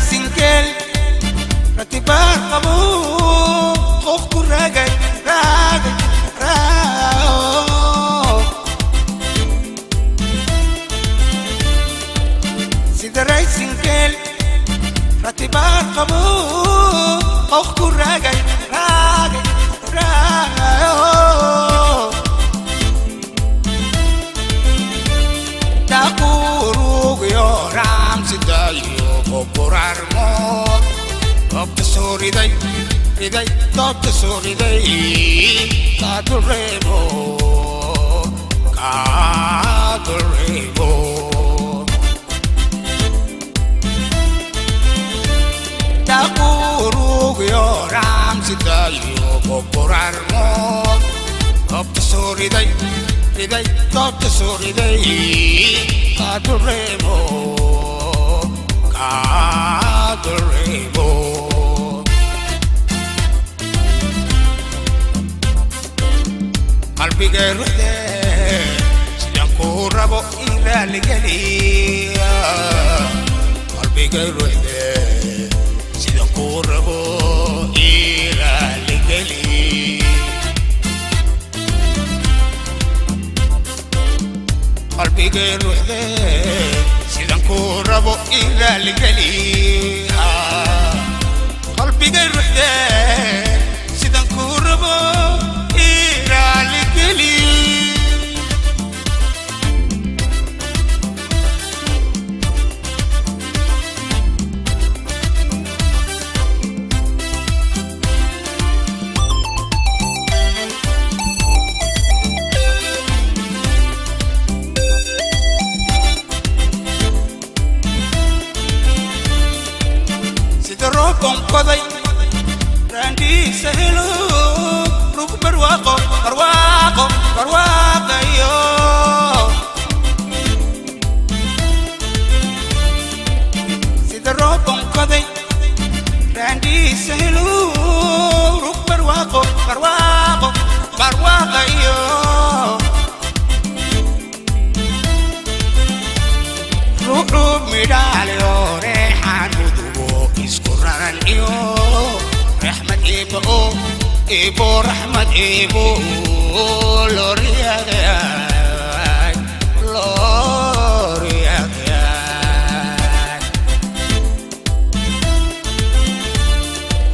raysin geel ratibaan qabu qofku raagay sida raysin geel ratibaan qabu qofku raagay Top the sorry day, Cadurebo, Tapuru, your arms, you Poporarmo, top the sorry day, top the sorry day, Cadurebo. Qalbiga ruuxda sidaan ku rabo ilaali galiya qalbiga ruuxda sidaan ku rabo ilaali galiya qalbiga ruuxda sidaan ku rabo ilaali galiya qalbiga ruuxda sidaan ku rabo Con coday, Randy Sahelo, Ruku Barwaco, yo. Si the rock on coday, Randy Sahelo, Ruku Barwaco, yo. Ruku Midalio, Rehanu. Iskuran iyo Rahmat ibo Rahmat ibo Loriagay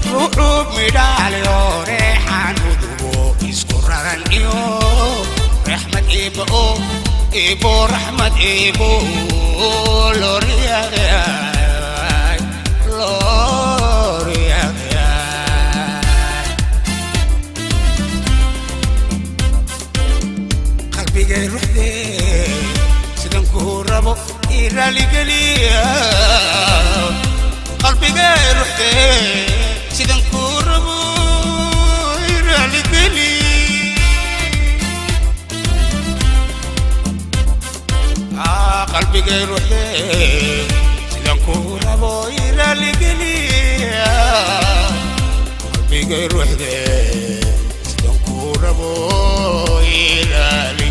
Ru'ub midalyo Rehan udubo Iskuran iyo Rahmat ibo Rahmat ibo Loriagay qalbiga ruuxda sidaan ku rabo ilaali galiya qalbiga ruuxda sidaan ku rabo ilaali galiya qalbiga ruuxda sidaan ku rabo ilaali galiya qalbiga ruuxda sidaan ku rabo ilaali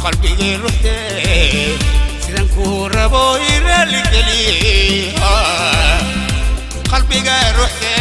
qalbiga ruuxda sidaan ku rabo ilaali galiya qalbiga ruuxda